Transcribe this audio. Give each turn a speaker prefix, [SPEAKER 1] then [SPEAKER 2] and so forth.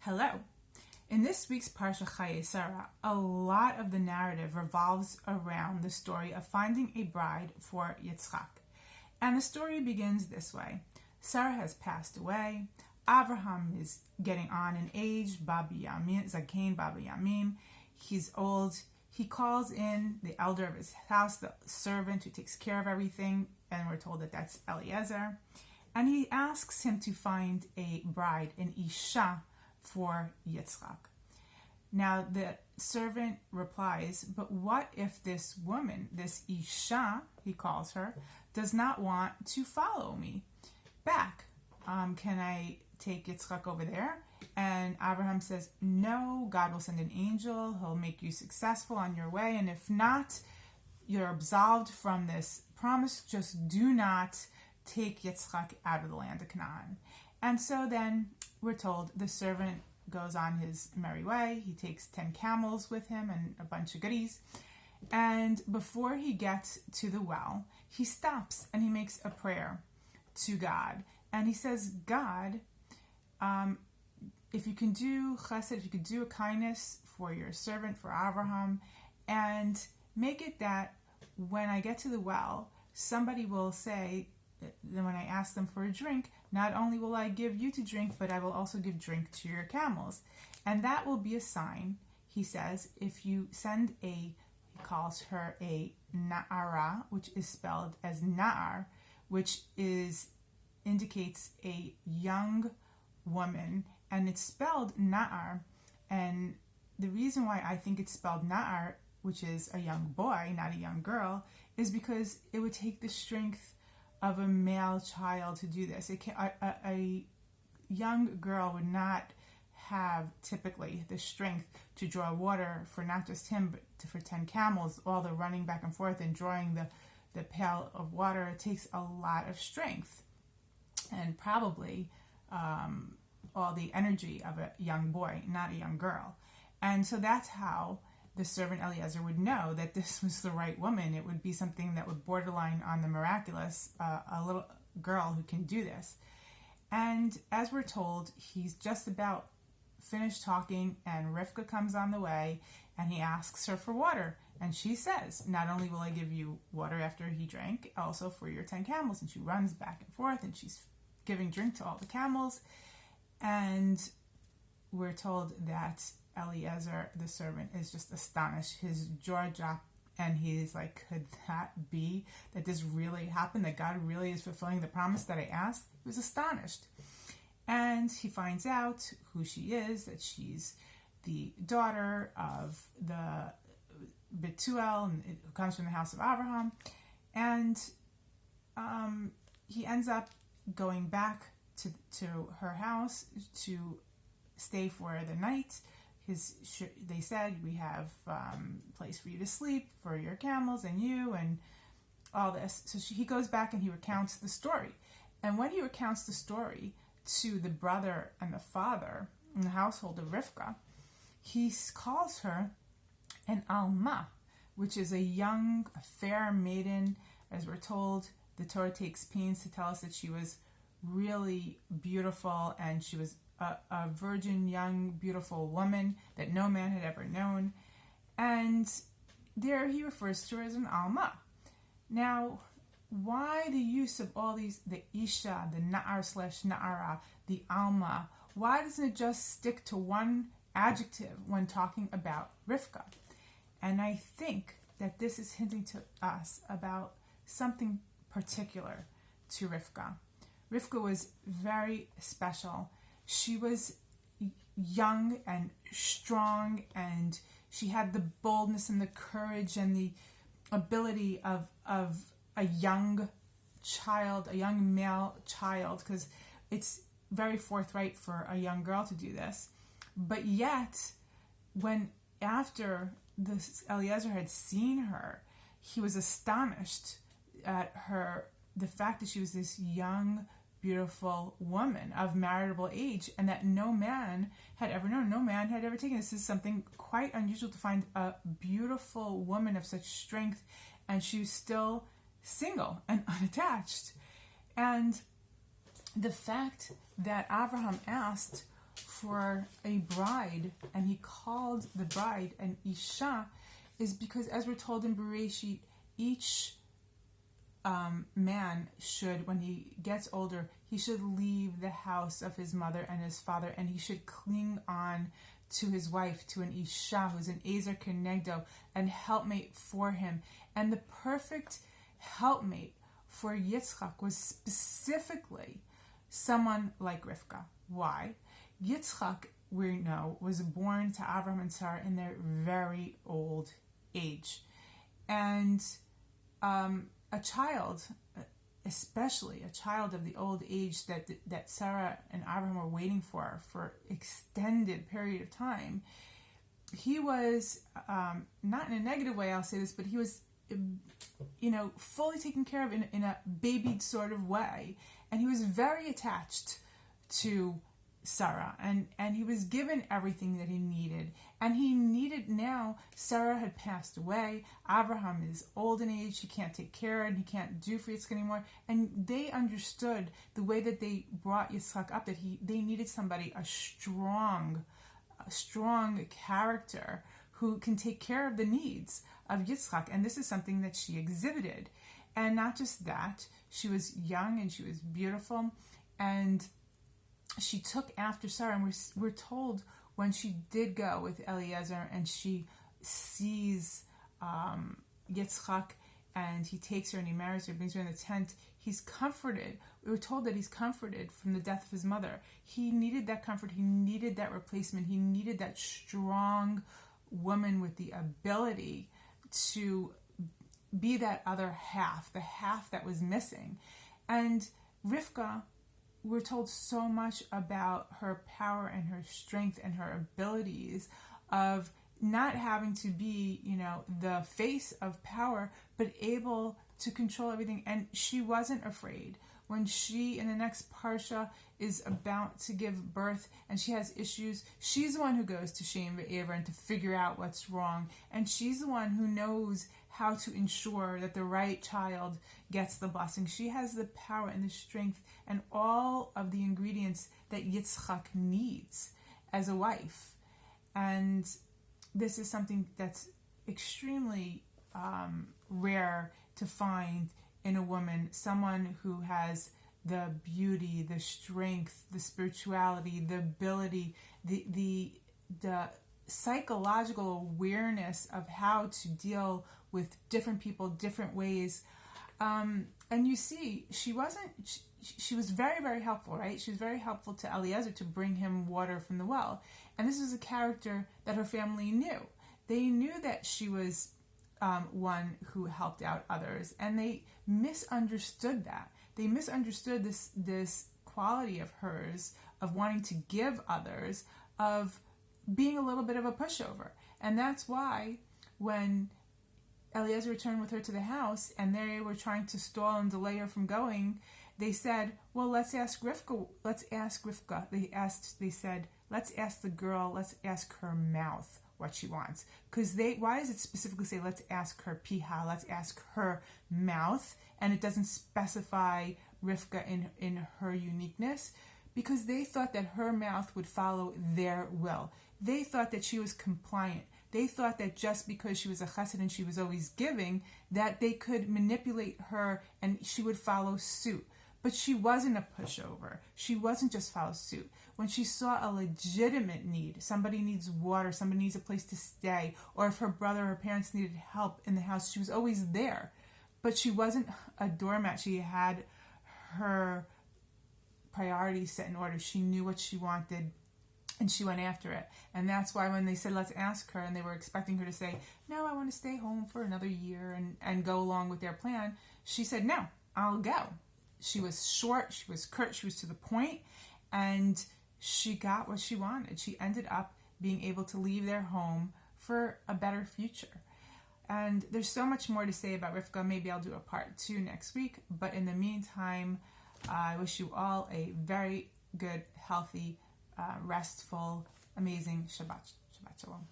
[SPEAKER 1] Hello. In this week's Parsha Chaye Sarah, a lot of the narrative revolves around the story of finding a bride for Yitzchak. And the story begins this way. Sarah has passed away. Avraham is getting on in age, Zakein Baba Yamim. He's old. He calls in the elder of his house, the servant who takes care of everything, and we're told that that's Eliezer. And he asks him to find a bride, an Isha, for Yitzchak. Now the servant replies, but what if this woman, this Isha, he calls her, does not want to follow me back? Can I take Yitzchak over there? And Abraham says, no, God will send an angel. He'll make you successful on your way. And if not, you're absolved from this promise. Just do not take Yitzchak out of the land of Canaan. And so then we're told the servant goes on his merry way. He takes 10 camels with him and a bunch of goodies. And before he gets to the well, he stops and he makes a prayer to God. And he says, God, if you can do chesed, if you could do a kindness for your servant, for Abraham, and make it that when I get to the well, somebody will say, then when I ask them for a drink, not only will I give you to drink, but I will also give drink to your camels. And that will be a sign, he says, if you send he calls her a na'ara, which is spelled as na'ar, which indicates a young woman, and it's spelled na'ar. And the reason why I think it's spelled na'ar, which is a young boy, not a young girl, is because it would take the strength of a male child to do this. A young girl would not have typically the strength to draw water for not just him, but for 10 camels, all the running back and forth and drawing the pail of water. It takes a lot of strength and probably all the energy of a young boy, not a young girl. And so that's how the servant Eliezer would know that this was the right woman. It would be something that would borderline on the miraculous, a little girl who can do this. And as we're told, he's just about finished talking, and Rivkah comes on the way, and he asks her for water. And she says, not only will I give you water after he drank, also for your 10 camels. And she runs back and forth, and she's giving drink to all the camels. And we're told that Eliezer, the servant, is just astonished. His jaw dropped, and he's like, could that be that this really happened, that God really is fulfilling the promise that I asked? He was astonished. And he finds out who she is, that she's the daughter of the Betuel, who comes from the house of Abraham. And he ends up going back to her house to stay for the night. They said, we have place for you to sleep, for your camels and you, and all this. So he goes back and he recounts the story. And when he recounts the story to the brother and the father in the household of Rivkah, he calls her an alma, which is a young, fair maiden. As we're told, the Torah takes pains to tell us that she was really beautiful, and she was a virgin, young, beautiful woman that no man had ever known. And there he refers to her as an alma. Now, why the use of all these, the isha, the na'ar/na'ara, the alma? Why doesn't it just stick to one adjective when talking about Rivkah? And I think that this is hinting to us about something particular to Rivkah. Rivkah was very special. She was young and strong, and she had the boldness and the courage and the ability of a young child, a young male child, because it's very forthright for a young girl to do this. But yet, after Eliezer had seen her, he was astonished at the fact that she was this young, beautiful woman of marriageable age, and that no man had ever known, no man had ever taken. This is something quite unusual to find a beautiful woman of such strength, and she was still single and unattached. And the fact that Abraham asked for a bride, and he called the bride an Isha, is because, as we're told in Bereshit, each man should, when he gets older, he should leave the house of his mother and his father, and he should cling on to his wife, to an Isha, who's an Ezer Kenegdo, and helpmate for him. And the perfect helpmate for Yitzchak was specifically someone like Rivkah. Why? Yitzchak, we know, was born to Abraham and Sarah in their very old age. And a child, especially a child of the old age that Sarah and Abraham were waiting for extended period of time, he was, not in a negative way, I'll say this, but he was, fully taken care of in a babied sort of way. And he was very attached to Sarah, and he was given everything that he needed. And he needed now, Sarah had passed away, Abraham is old in age, he can't take care and he can't do for Yitzchak anymore. And they understood the way that they brought Yitzchak up, that they needed somebody, a strong character who can take care of the needs of Yitzchak. And this is something that she exhibited. And not just that, she was young and she was beautiful, and she took after Sarah. And we're told when she did go with Eliezer and she sees Yitzchak, and he takes her and he marries her, brings her in the tent, he's comforted. We were told that he's comforted from the death of his mother. He needed that comfort. He needed that replacement. He needed that strong woman with the ability to be that other half, the half that was missing. And Rivkah, we're told so much about her power and her strength and her abilities of not having to be, the face of power, but able to control everything. And she wasn't afraid. When she, in the next parsha, is about to give birth and she has issues, she's the one who goes to Shem Ve'ever and to figure out what's wrong. And she's the one who knows how to ensure that the right child gets the blessing. She has the power and the strength and all of the ingredients that Yitzchak needs as a wife. And this is something that's extremely rare to find in a woman, someone who has the beauty, the strength, the spirituality, the ability, the psychological awareness of how to deal with different people, different ways. And you see, she was very, very helpful, right? She was very helpful to Eliezer to bring him water from the well. And this was a character that her family knew. They knew that she was one who helped out others, and they misunderstood that. They misunderstood this quality of hers, of wanting to give others, of being a little bit of a pushover. And that's why when Eliezer returned with her to the house and they were trying to stall and delay her from going, they said, well, let's ask Rivkah. They said, let's ask the girl, let's ask her mouth what she wants. Because why does it specifically say, let's ask her piha, let's ask her mouth, and it doesn't specify Rivkah in her uniqueness? Because they thought that her mouth would follow their will. They thought that she was compliant. They thought that just because she was a chesed and she was always giving, that they could manipulate her and she would follow suit. But she wasn't a pushover. She wasn't just follow suit. When she saw a legitimate need, somebody needs water, somebody needs a place to stay, or if her brother or her parents needed help in the house, she was always there. But she wasn't a doormat. She had her priorities set in order. She knew what she wanted, and she went after it. And that's why when they said, let's ask her, and they were expecting her to say, no, I want to stay home for another year and go along with their plan, she said, no, I'll go. She was short, she was curt, she was to the point, and she got what she wanted. She ended up being able to leave their home for a better future. And there's so much more to say about Rivkah. Maybe I'll do a part 2 next week. But in the meantime, I wish you all a very good, healthy, restful, amazing Shabbat. Shabbat Shalom.